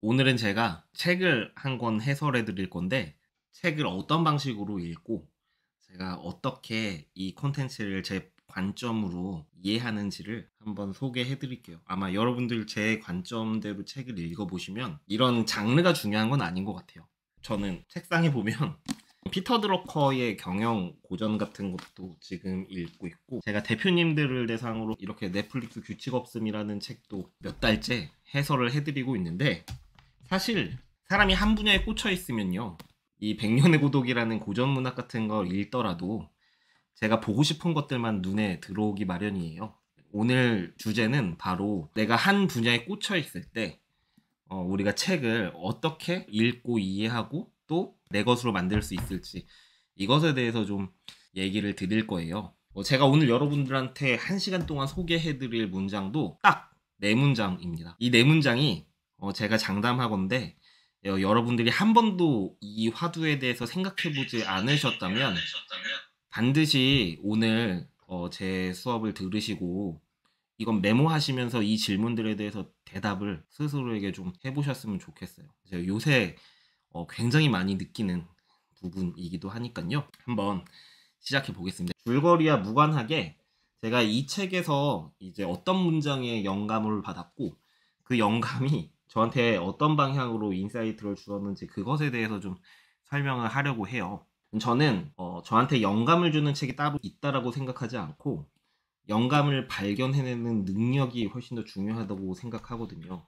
오늘은 제가 책을 한 권 해설해 드릴 건데, 책을 어떤 방식으로 읽고 제가 어떻게 이 콘텐츠를 제 관점으로 이해하는지를 한번 소개해 드릴게요. 아마 여러분들 제 관점대로 책을 읽어보시면 이런 장르가 중요한 건 아닌 것 같아요. 저는 책상에 보면 피터 드러커의 경영 고전 같은 것도 지금 읽고 있고, 제가 대표님들을 대상으로 이렇게 넷플릭스 규칙 없음이라는 책도 몇 달째 해설을 해드리고 있는데, 사실 사람이 한 분야에 꽂혀 있으면요, 이 백년의 고독이라는 고전 문학 같은 걸 읽더라도 제가 보고 싶은 것들만 눈에 들어오기 마련이에요. 오늘 주제는 바로 내가 한 분야에 꽂혀 있을 때 우리가 책을 어떻게 읽고 이해하고 또 내 것으로 만들 수 있을지, 이것에 대해서 좀 얘기를 드릴 거예요. 제가 오늘 여러분들한테 1시간 동안 소개해드릴 문장도 딱 4문장입니다. 이 4문장이 제가 장담하건대 여러분들이 한 번도 이 화두에 대해서 생각해보지 않으셨다면 반드시 오늘 제 수업을 들으시고 이건 메모하시면서 이 질문들에 대해서 대답을 스스로에게 좀 해보셨으면 좋겠어요. 제가 요새 굉장히 많이 느끼는 부분이기도 하니까요. 한번 시작해 보겠습니다. 줄거리와 무관하게 제가 이 책에서 이제 어떤 문장에 영감을 받았고, 그 영감이 저한테 어떤 방향으로 인사이트를 주었는지 그것에 대해서 좀 설명을 하려고 해요. 저는 저한테 영감을 주는 책이 따로 있다라고 생각하지 않고, 영감을 발견해내는 능력이 훨씬 더 중요하다고 생각하거든요.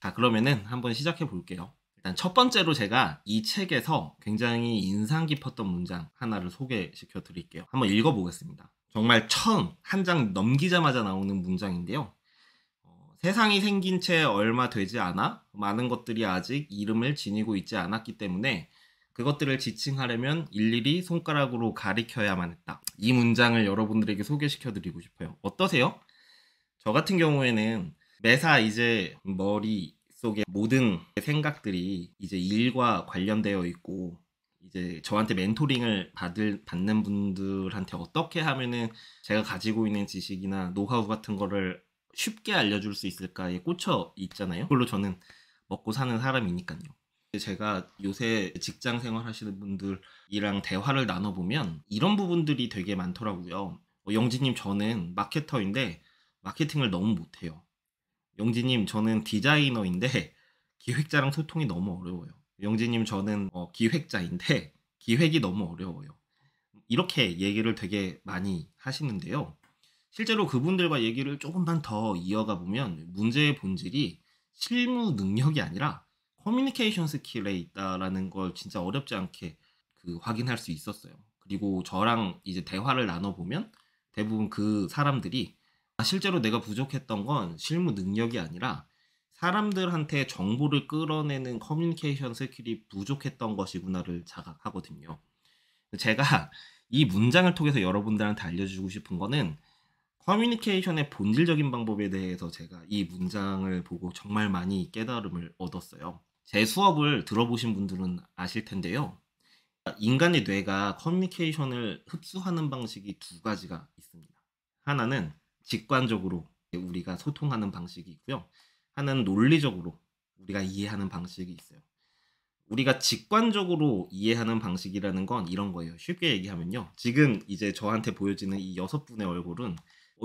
자, 그러면은 한번 시작해 볼게요. 일단 첫 번째로 제가 이 책에서 굉장히 인상 깊었던 문장 하나를 소개시켜 드릴게요. 한번 읽어보겠습니다. 정말 처음 한 장 넘기자마자 나오는 문장인데요. 세상이 생긴 채 얼마 되지 않아 많은 것들이 아직 이름을 지니고 있지 않았기 때문에 그것들을 지칭하려면 일일이 손가락으로 가리켜야만 했다. 이 문장을 여러분들에게 소개시켜 드리고 싶어요. 어떠세요? 저 같은 경우에는 매사 이제 머릿속에 모든 생각들이 이제 일과 관련되어 있고, 이제 저한테 멘토링을 받는 분들한테 어떻게 하면은 제가 가지고 있는 지식이나 노하우 같은 거를 쉽게 알려줄 수 있을까에 꽂혀 있잖아요. 그걸로 저는 먹고 사는 사람이니까요. 제가 요새 직장 생활 하시는 분들이랑 대화를 나눠보면 이런 부분들이 되게 많더라고요. 영지님, 저는 마케터인데 마케팅을 너무 못해요. 영지님, 저는 디자이너인데 기획자랑 소통이 너무 어려워요. 영지님, 저는 기획자인데 기획이 너무 어려워요. 이렇게 얘기를 되게 많이 하시는데요. 실제로 그분들과 얘기를 조금만 더 이어가 보면 문제의 본질이 실무 능력이 아니라 커뮤니케이션 스킬에 있다라는 걸 진짜 어렵지 않게 확인할 수 있었어요. 그리고 저랑 이제 대화를 나눠보면 대부분 그 사람들이 실제로 내가 부족했던 건 실무 능력이 아니라 사람들한테 정보를 끌어내는 커뮤니케이션 스킬이 부족했던 것이구나를 자각하거든요. 제가 이 문장을 통해서 여러분들한테 알려주고 싶은 거는 커뮤니케이션의 본질적인 방법에 대해서 제가 이 문장을 보고 정말 많이 깨달음을 얻었어요. 제 수업을 들어보신 분들은 아실 텐데요. 인간의 뇌가 커뮤니케이션을 흡수하는 방식이 두 가지가 있습니다. 하나는 직관적으로 우리가 소통하는 방식이 있고요. 하나는 논리적으로 우리가 이해하는 방식이 있어요. 우리가 직관적으로 이해하는 방식이라는 건 이런 거예요. 쉽게 얘기하면요. 지금 이제 저한테 보여지는 이 6분의 얼굴은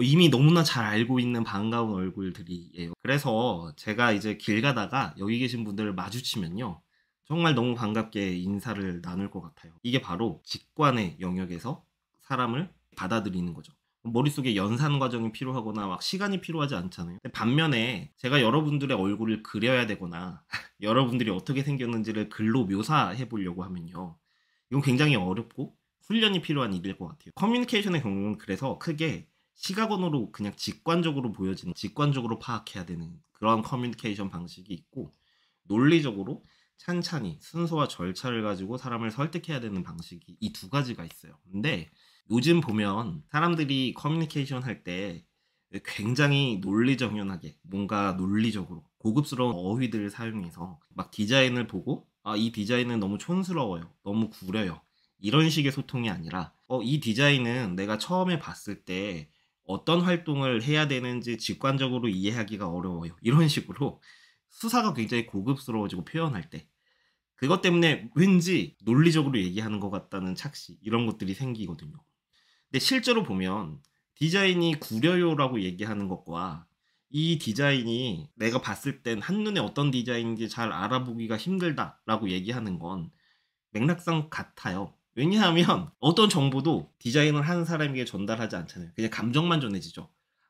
이미 너무나 잘 알고 있는 반가운 얼굴들이에요. 그래서 제가 이제 길 가다가 여기 계신 분들을 마주치면요, 정말 너무 반갑게 인사를 나눌 것 같아요. 이게 바로 직관의 영역에서 사람을 받아들이는 거죠. 머릿속에 연산 과정이 필요하거나 막 시간이 필요하지 않잖아요. 반면에 제가 여러분들의 얼굴을 그려야 되거나 여러분들이 어떻게 생겼는지를 글로 묘사해 보려고 하면요, 이건 굉장히 어렵고 훈련이 필요한 일일 것 같아요. 커뮤니케이션의 경우는 그래서 크게 시각언어로 그냥 직관적으로 보여지는, 직관적으로 파악해야 되는 그런 커뮤니케이션 방식이 있고, 논리적으로 찬찬히 순서와 절차를 가지고 사람을 설득해야 되는 방식이 이 두 가지가 있어요. 근데 요즘 보면 사람들이 커뮤니케이션 할 때 굉장히 논리정연하게, 뭔가 논리적으로 고급스러운 어휘들을 사용해서 막 디자인을 보고 이 디자인은 너무 촌스러워요, 너무 구려요, 이런 식의 소통이 아니라 이 디자인은 내가 처음에 봤을 때 어떤 활동을 해야 되는지 직관적으로 이해하기가 어려워요, 이런 식으로 수사가 굉장히 고급스러워지고 표현할 때. 그것 때문에 왠지 논리적으로 얘기하는 것 같다는 착시 이런 것들이 생기거든요. 근데 실제로 보면 디자인이 구려요라고 얘기하는 것과 이 디자인이 내가 봤을 땐 한눈에 어떤 디자인인지 잘 알아보기가 힘들다라고 얘기하는 건 맥락상 같아요. 왜냐하면 어떤 정보도 디자인을 한 사람에게 전달하지 않잖아요. 그냥 감정만 전해지죠.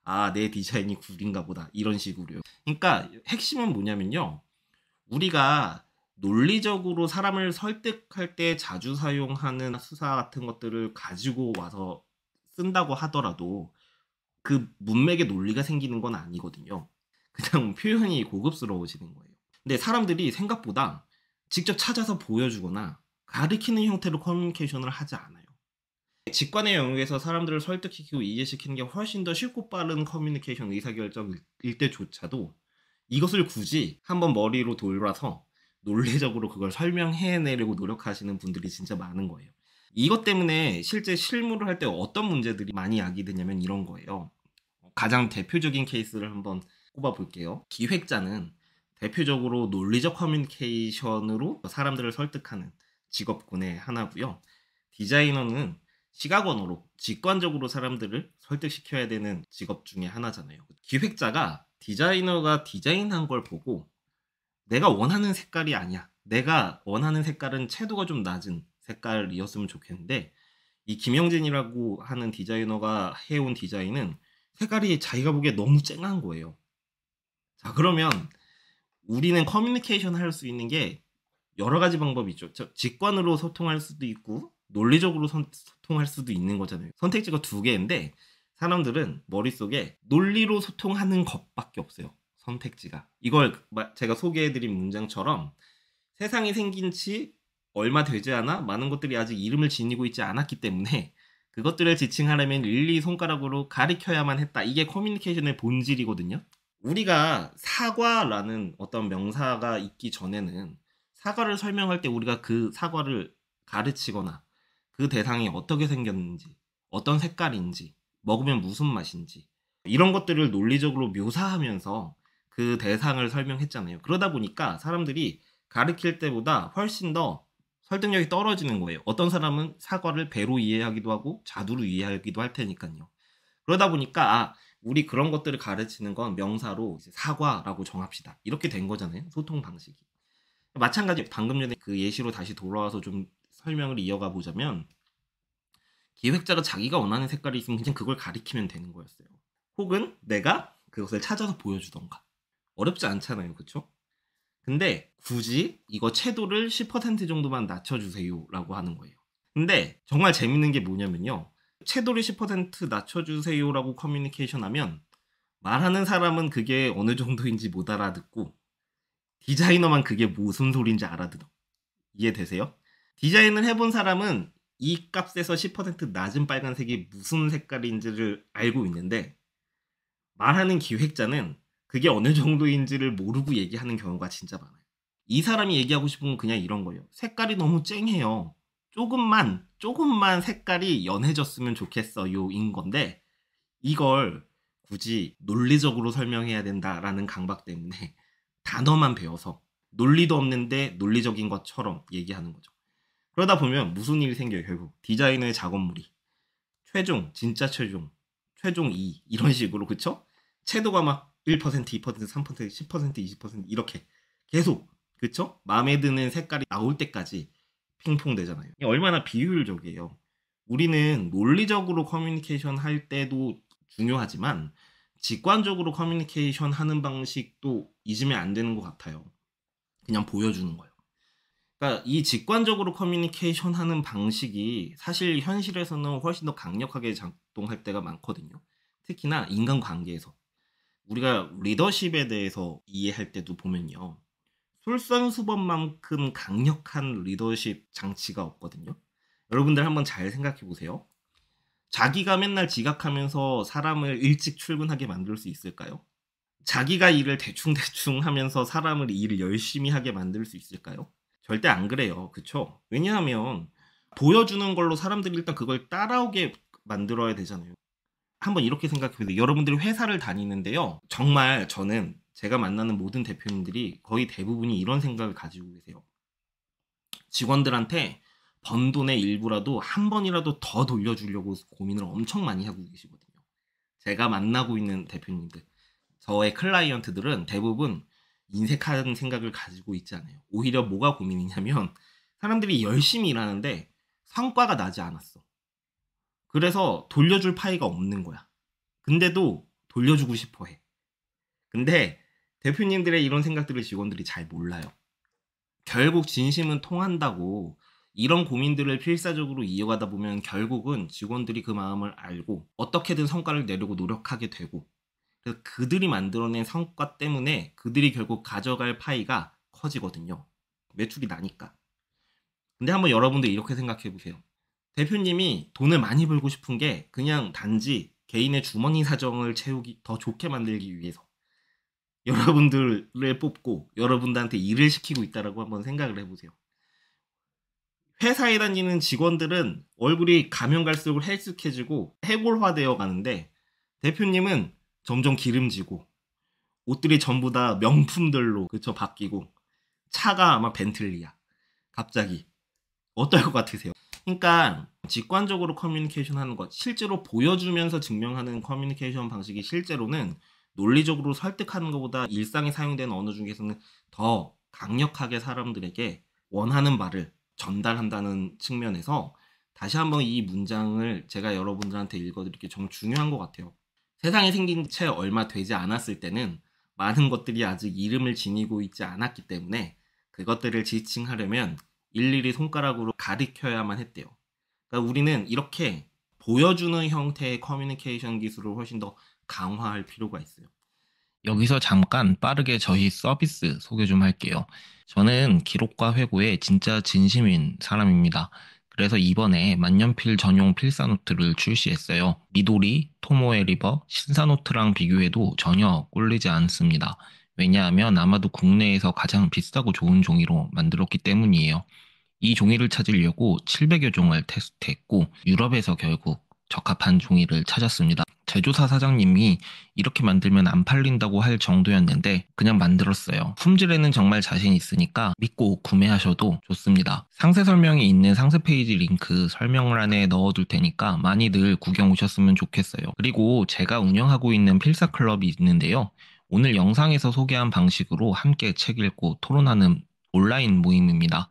아, 내 디자인이 구린가 보다. 이런 식으로요. 그러니까 핵심은 뭐냐면요. 우리가 논리적으로 사람을 설득할 때 자주 사용하는 수사 같은 것들을 가지고 와서 쓴다고 하더라도 그 문맥에 논리가 생기는 건 아니거든요. 그냥 표현이 고급스러워지는 거예요. 근데 사람들이 생각보다 직접 찾아서 보여주거나 가리키는 형태로 커뮤니케이션을 하지 않아요. 직관의 영역에서 사람들을 설득시키고 이해시키는 게 훨씬 더 쉽고 빠른 커뮤니케이션 의사결정일 때조차도 이것을 굳이 한번 머리로 돌아서 논리적으로 그걸 설명해내려고 노력하시는 분들이 진짜 많은 거예요. 이것 때문에 실제 실무를 할 때 어떤 문제들이 많이 야기되냐면 이런 거예요. 가장 대표적인 케이스를 한번 꼽아볼게요. 기획자는 대표적으로 논리적 커뮤니케이션으로 사람들을 설득하는 직업군의 하나고요. 디자이너는 시각 언어로 직관적으로 사람들을 설득시켜야 되는 직업 중에 하나잖아요. 기획자가 디자이너가 디자인한 걸 보고 내가 원하는 색깔이 아니야. 내가 원하는 색깔은 채도가 좀 낮은 색깔이었으면 좋겠는데 이 김영진이라고 하는 디자이너가 해온 디자인은 색깔이 자기가 보기에 너무 쨍한 거예요. 자, 그러면 우리는 커뮤니케이션 할 수 있는 게 여러 가지 방법이 있죠. 직관으로 소통할 수도 있고 논리적으로 소통할 수도 있는 거잖아요. 선택지가 두 개인데 사람들은 머릿속에 논리로 소통하는 것밖에 없어요. 선택지가. 이걸 제가 소개해드린 문장처럼 세상이 생긴 지 얼마 되지 않아 많은 것들이 아직 이름을 지니고 있지 않았기 때문에 그것들을 지칭하려면 일일이 손가락으로 가리켜야만 했다. 이게 커뮤니케이션의 본질이거든요. 우리가 사과라는 어떤 명사가 있기 전에는 사과를 설명할 때 우리가 그 사과를 가르치거나 그 대상이 어떻게 생겼는지, 어떤 색깔인지, 먹으면 무슨 맛인지 이런 것들을 논리적으로 묘사하면서 그 대상을 설명했잖아요. 그러다 보니까 사람들이 가르칠 때보다 훨씬 더 설득력이 떨어지는 거예요. 어떤 사람은 사과를 배로 이해하기도 하고 자두로 이해하기도 할 테니까요. 그러다 보니까 우리 그런 것들을 가르치는 건 명사로 이제 사과라고 정합시다. 이렇게 된 거잖아요. 소통 방식이. 마찬가지 방금 전에 그 예시로 다시 돌아와서 좀 설명을 이어가 보자면 기획자가 자기가 원하는 색깔이 있으면 그냥 그걸 가리키면 되는 거였어요. 혹은 내가 그것을 찾아서 보여주던가. 어렵지 않잖아요. 그쵸? 근데 굳이 이거 채도를 10% 정도만 낮춰주세요 라고 하는 거예요. 근데 정말 재밌는 게 뭐냐면요. 채도를 10% 낮춰주세요 라고 커뮤니케이션 하면 말하는 사람은 그게 어느 정도인지 못 알아듣고 디자이너만 그게 무슨 소리인지 알아들어. 이해되세요? 디자인을 해본 사람은 이 값에서 10% 낮은 빨간색이 무슨 색깔인지를 알고 있는데 말하는 기획자는 그게 어느 정도인지를 모르고 얘기하는 경우가 진짜 많아요. 이 사람이 얘기하고 싶은 건 그냥 이런 거예요. 색깔이 너무 쨍해요. 조금만 색깔이 연해졌으면 좋겠어요. 인 건데 이걸 굳이 논리적으로 설명해야 된다라는 강박 때문에 단어만 배워서 논리도 없는데 논리적인 것처럼 얘기하는 거죠. 그러다 보면 무슨 일이 생겨요. 결국 디자이너의 작업물이 최종, 진짜 최종 2 이런 식으로 그쵸? 채도가 막 1%, 2%, 3%, 10%, 20% 이렇게 계속 그쵸? 마음에 드는 색깔이 나올 때까지 핑퐁 되잖아요. 이게 얼마나 비효율적이에요. 우리는 논리적으로 커뮤니케이션 할 때도 중요하지만 직관적으로 커뮤니케이션 하는 방식도 잊으면 안 되는 것 같아요. 그냥 보여주는 거예요. 그러니까 이 직관적으로 커뮤니케이션 하는 방식이 사실 현실에서는 훨씬 더 강력하게 작동할 때가 많거든요. 특히나 인간관계에서. 우리가 리더십에 대해서 이해할 때도 보면요. 솔선수범만큼 강력한 리더십 장치가 없거든요. 여러분들 한번 잘 생각해 보세요. 자기가 맨날 지각하면서 사람을 일찍 출근하게 만들 수 있을까요? 자기가 일을 대충대충 하면서 사람을 일을 열심히 하게 만들 수 있을까요? 절대 안 그래요. 그쵸? 왜냐하면 보여주는 걸로 사람들이 일단 그걸 따라오게 만들어야 되잖아요. 한번 이렇게 생각해 보세요. 여러분들이 회사를 다니는데요. 정말 저는 제가 만나는 모든 대표님들이 거의 대부분이 이런 생각을 가지고 계세요. 직원들한테 번 돈의 일부라도 한 번이라도 더 돌려주려고 고민을 엄청 많이 하고 계시거든요. 제가 만나고 있는 대표님들, 저의 클라이언트들은 대부분 인색한 생각을 가지고 있지 않아요. 오히려 뭐가 고민이냐면 사람들이 열심히 일하는데 성과가 나지 않았어. 그래서 돌려줄 파이가 없는 거야. 근데도 돌려주고 싶어 해. 근데 대표님들의 이런 생각들을 직원들이 잘 몰라요. 결국 진심은 통한다고 이런 고민들을 필사적으로 이어가다 보면 결국은 직원들이 그 마음을 알고 어떻게든 성과를 내려고 노력하게 되고, 그래서 그들이 만들어낸 성과 때문에 그들이 결국 가져갈 파이가 커지거든요. 매출이 나니까. 근데 한번 여러분들 이렇게 생각해 보세요. 대표님이 돈을 많이 벌고 싶은 게 그냥 단지 개인의 주머니 사정을 채우기, 더 좋게 만들기 위해서 여러분들을 뽑고 여러분들한테 일을 시키고 있다라고 한번 생각을 해보세요. 회사에 다니는 직원들은 얼굴이 가면 갈수록 헬쑥해지고 해골화되어 가는데, 대표님은 점점 기름지고 옷들이 전부 다 명품들로 그쵸 바뀌고, 차가 아마 벤틀리야. 갑자기 어떨 것 같으세요? 그러니까 직관적으로 커뮤니케이션 하는 것, 실제로 보여주면서 증명하는 커뮤니케이션 방식이 실제로는 논리적으로 설득하는 것보다 일상에 사용되는 언어 중에서는 더 강력하게 사람들에게 원하는 말을 전달한다는 측면에서 다시 한번 이 문장을 제가 여러분들한테 읽어드릴 게 정말 중요한 것 같아요. 세상에 생긴 채 얼마 되지 않았을 때는 많은 것들이 아직 이름을 지니고 있지 않았기 때문에 그것들을 지칭하려면 일일이 손가락으로 가리켜야만 했대요. 그러니까 우리는 이렇게 보여주는 형태의 커뮤니케이션 기술을 훨씬 더 강화할 필요가 있어요. 여기서 잠깐 빠르게 저희 서비스 소개 좀 할게요. 저는 기록과 회고에 진짜 진심인 사람입니다. 그래서 이번에 만년필 전용 필사노트를 출시했어요. 미도리, 토모에 리버, 신사노트랑 비교해도 전혀 꼴리지 않습니다. 왜냐하면 아마도 국내에서 가장 비싸고 좋은 종이로 만들었기 때문이에요. 이 종이를 찾으려고 700여 종을 테스트했고 유럽에서 결국 적합한 종이를 찾았습니다. 제조사 사장님이 이렇게 만들면 안 팔린다고 할 정도였는데 그냥 만들었어요. 품질에는 정말 자신 있으니까 믿고 구매하셔도 좋습니다. 상세 설명이 있는 상세 페이지 링크 설명란에 넣어둘 테니까 많이들 구경 오셨으면 좋겠어요. 그리고 제가 운영하고 있는 필사클럽이 있는데요. 오늘 영상에서 소개한 방식으로 함께 책 읽고 토론하는 온라인 모임입니다.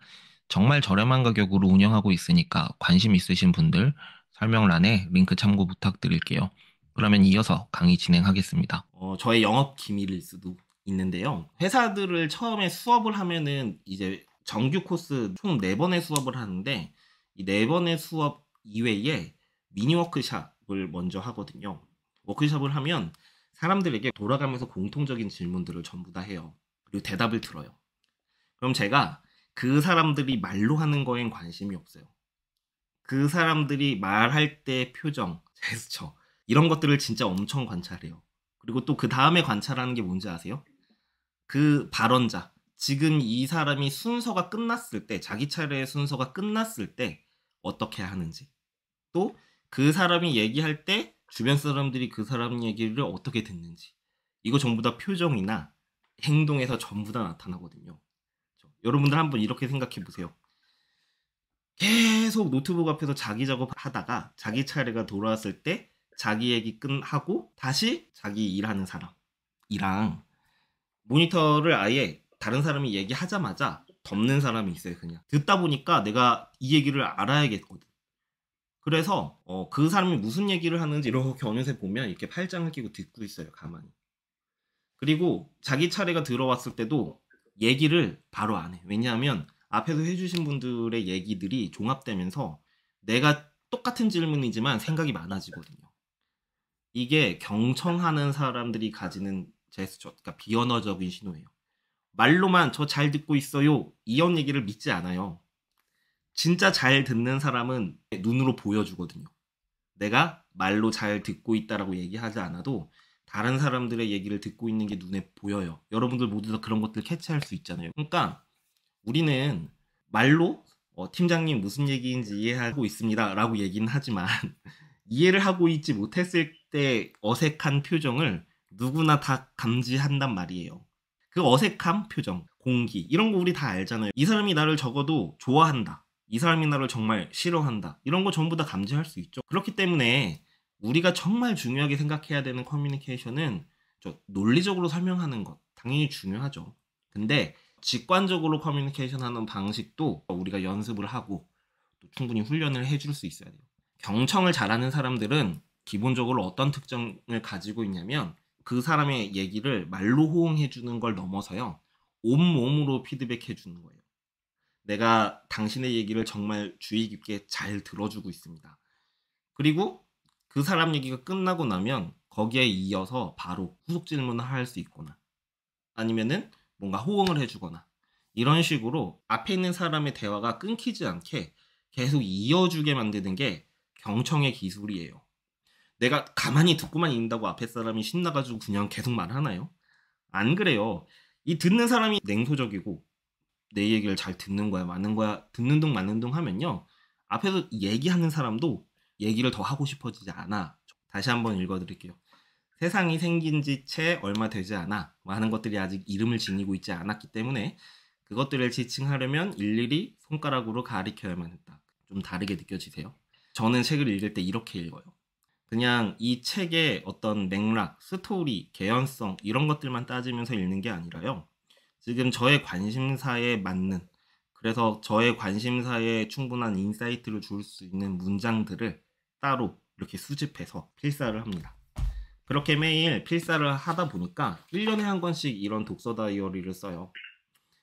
정말 저렴한 가격으로 운영하고 있으니까 관심 있으신 분들 설명란에 링크 참고 부탁드릴게요. 그러면 이어서 강의 진행하겠습니다. 저의 영업 기밀일 수도 있는데요. 회사들을 처음에 수업을 하면은 이제 정규 코스 총 4번의 수업을 하는데, 이 4번의 수업 이외에 미니 워크숍을 먼저 하거든요. 워크숍을 하면 사람들에게 돌아가면서 공통적인 질문들을 전부 다 해요. 그리고 대답을 들어요. 그럼 제가 그 사람들이 말로 하는 거엔 관심이 없어요. 그 사람들이 말할 때 표정, 제스처, 이런 것들을 진짜 엄청 관찰해요. 그리고 또 그 다음에 관찰하는 게 뭔지 아세요? 그 발언자, 지금 이 사람이 순서가 끝났을 때, 자기 차례의 순서가 끝났을 때 어떻게 하는지, 또 그 사람이 얘기할 때 주변 사람들이 그 사람 얘기를 어떻게 듣는지, 이거 전부 다 표정이나 행동에서 전부 다 나타나거든요. 여러분들 한번 이렇게 생각해 보세요. 계속 노트북 앞에서 자기 작업하다가 자기 차례가 돌아왔을 때 자기 얘기 끝하고 다시 자기 일하는 사람이랑, 모니터를 아예 다른 사람이 얘기하자마자 덮는 사람이 있어요. 그냥 듣다 보니까 내가 이 얘기를 알아야겠거든. 그래서 그 사람이 무슨 얘기를 하는지 이렇게 어느새 보면 이렇게 팔짱을 끼고 듣고 있어요, 가만히. 그리고 자기 차례가 들어왔을 때도 얘기를 바로 안 해. 왜냐하면 앞에서 해주신 분들의 얘기들이 종합되면서 내가 똑같은 질문이지만 생각이 많아지거든요. 이게 경청하는 사람들이 가지는 제스처, 그러니까 비언어적인 신호예요. 말로만 저 잘 듣고 있어요, 이런 얘기를 믿지 않아요. 진짜 잘 듣는 사람은 눈으로 보여주거든요. 내가 말로 잘 듣고 있다라고 얘기하지 않아도 다른 사람들의 얘기를 듣고 있는 게 눈에 보여요. 여러분들 모두 다 그런 것들 캐치할 수 있잖아요. 그러니까 우리는 말로 팀장님 무슨 얘기인지 이해하고 있습니다 라고 얘기는 하지만 이해를 하고 있지 못했을 때 어색한 표정을 누구나 다 감지한단 말이에요. 그 어색함, 표정, 공기 이런 거 우리 다 알잖아요. 이 사람이 나를 적어도 좋아한다. 이 사람이 나를 정말 싫어한다. 이런 거 전부 다 감지할 수 있죠. 그렇기 때문에 우리가 정말 중요하게 생각해야 되는 커뮤니케이션은 논리적으로 설명하는 것 당연히 중요하죠. 근데 직관적으로 커뮤니케이션 하는 방식도 우리가 연습을 하고 또 충분히 훈련을 해줄 수 있어야 돼요. 경청을 잘하는 사람들은 기본적으로 어떤 특징을 가지고 있냐면 그 사람의 얘기를 말로 호응해 주는 걸 넘어서요. 온몸으로 피드백해 주는 거예요. 내가 당신의 얘기를 정말 주의 깊게 잘 들어주고 있습니다. 그리고 그 사람 얘기가 끝나고 나면 거기에 이어서 바로 후속 질문을 할 수 있거나 아니면은 뭔가 호응을 해주거나 이런 식으로 앞에 있는 사람의 대화가 끊기지 않게 계속 이어주게 만드는 게 경청의 기술이에요. 내가 가만히 듣고만 있는다고 앞에 사람이 신나가지고 그냥 계속 말하나요? 안 그래요. 이 듣는 사람이 냉소적이고 내 얘기를 잘 듣는 거야, 마는 거야, 듣는 둥 마는 둥 하면요. 앞에서 얘기하는 사람도 얘기를 더 하고 싶어지지 않아. 다시 한번 읽어드릴게요. 세상이 생긴 지 채 얼마 되지 않아. 많은 것들이 아직 이름을 지니고 있지 않았기 때문에 그것들을 지칭하려면 일일이 손가락으로 가리켜야만 했다. 좀 다르게 느껴지세요? 저는 책을 읽을 때 이렇게 읽어요. 그냥 이 책의 어떤 맥락, 스토리, 개연성 이런 것들만 따지면서 읽는 게 아니라요. 지금 저의 관심사에 맞는 그래서 저의 관심사에 충분한 인사이트를 줄 수 있는 문장들을 따로 이렇게 수집해서 필사를 합니다. 그렇게 매일 필사를 하다 보니까 1년에 한 권씩 이런 독서 다이어리를 써요.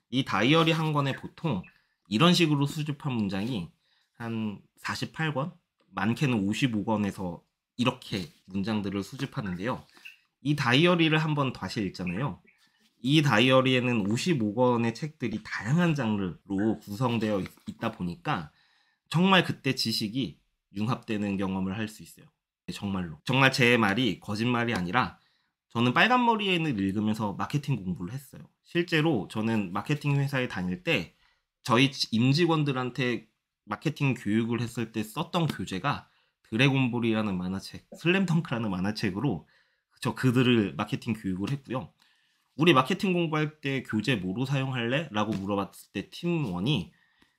이 다이어리 한 권에 보통 이런 식으로 수집한 문장이 한 48권? 많게는 55권에서 이렇게 문장들을 수집하는데요. 이 다이어리를 한번 다시 읽잖아요. 이 다이어리에는 55권의 책들이 다양한 장르로 구성되어 있다 보니까 정말 그때 지식이 융합되는 경험을 할 수 있어요. 정말로. 정말 제 말이 거짓말이 아니라 저는 빨간머리에는 읽으면서 마케팅 공부를 했어요. 실제로 저는 마케팅 회사에 다닐 때 저희 임직원들한테 마케팅 교육을 했을 때 썼던 교재가 드래곤볼이라는 만화책, 슬램덩크라는 만화책으로 그들을 마케팅 교육을 했고요. 우리 마케팅 공부할 때 교재 뭐로 사용할래? 라고 물어봤을 때 팀원이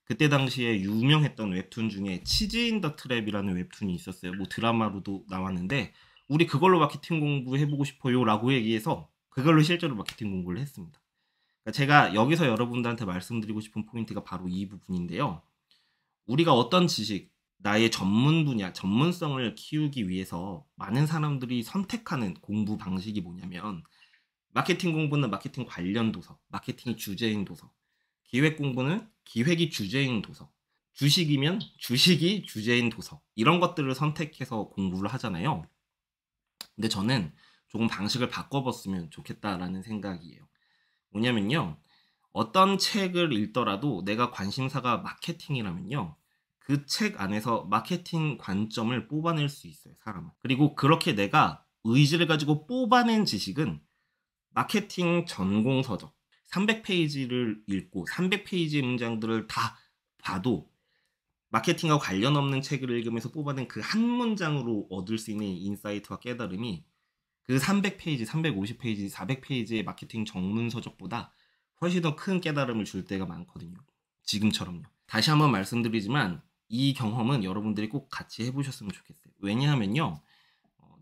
그때 당시에 유명했던 웹툰 중에 치즈 인 더 트랩이라는 웹툰이 있었어요. 뭐 드라마로도 나왔는데 우리 그걸로 마케팅 공부해보고 싶어요 라고 얘기해서 그걸로 실제로 마케팅 공부를 했습니다. 그러니까 제가 여기서 여러분들한테 말씀드리고 싶은 포인트가 바로 이 부분인데요. 우리가 어떤 지식, 나의 전문 분야, 전문성을 키우기 위해서 많은 사람들이 선택하는 공부 방식이 뭐냐면 마케팅 공부는 마케팅 관련 도서, 마케팅이 주제인 도서, 기획 공부는 기획이 주제인 도서, 주식이면 주식이 주제인 도서 이런 것들을 선택해서 공부를 하잖아요. 근데 저는 조금 방식을 바꿔봤으면 좋겠다라는 생각이에요. 뭐냐면요. 어떤 책을 읽더라도 내가 관심사가 마케팅이라면요. 그 책 안에서 마케팅 관점을 뽑아낼 수 있어요, 사람은. 그리고 그렇게 내가 의지를 가지고 뽑아낸 지식은 마케팅 전공 서적 300페이지를 읽고 300페이지의 문장들을 다 봐도 마케팅과 관련 없는 책을 읽으면서 뽑아낸 그 한 문장으로 얻을 수 있는 인사이트와 깨달음이 그 300페이지, 350페이지, 400페이지의 마케팅 전문 서적보다 훨씬 더 큰 깨달음을 줄 때가 많거든요. 지금처럼요. 다시 한번 말씀드리지만 이 경험은 여러분들이 꼭 같이 해보셨으면 좋겠어요. 왜냐하면요.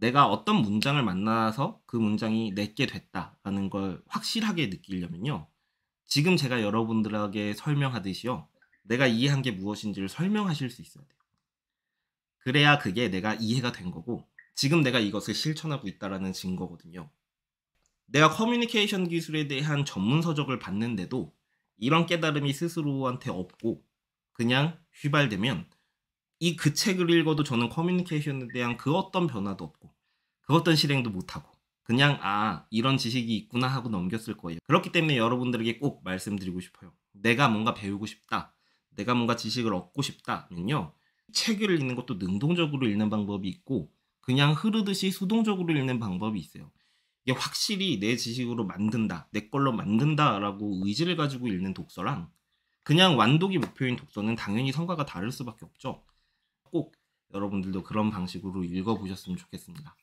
내가 어떤 문장을 만나서 그 문장이 내게 됐다라는 걸 확실하게 느끼려면요. 지금 제가 여러분들에게 설명하듯이요. 내가 이해한 게 무엇인지를 설명하실 수 있어야 돼요. 그래야 그게 내가 이해가 된 거고 지금 내가 이것을 실천하고 있다라는 증거거든요. 내가 커뮤니케이션 기술에 대한 전문 서적을 봤는데도 이런 깨달음이 스스로한테 없고 그냥 휘발되면 그 책을 읽어도 저는 커뮤니케이션에 대한 그 어떤 변화도 없고 그 어떤 실행도 못하고 그냥 이런 지식이 있구나 하고 넘겼을 거예요. 그렇기 때문에 여러분들에게 꼭 말씀드리고 싶어요. 내가 뭔가 배우고 싶다. 내가 뭔가 지식을 얻고 싶다면요. 책을 읽는 것도 능동적으로 읽는 방법이 있고 그냥 흐르듯이 수동적으로 읽는 방법이 있어요. 이게 확실히 내 지식으로 만든다, 내 걸로 만든다라고 의지를 가지고 읽는 독서랑 그냥 완독이 목표인 독서는 당연히 성과가 다를 수밖에 없죠. 꼭 여러분들도 그런 방식으로 읽어보셨으면 좋겠습니다.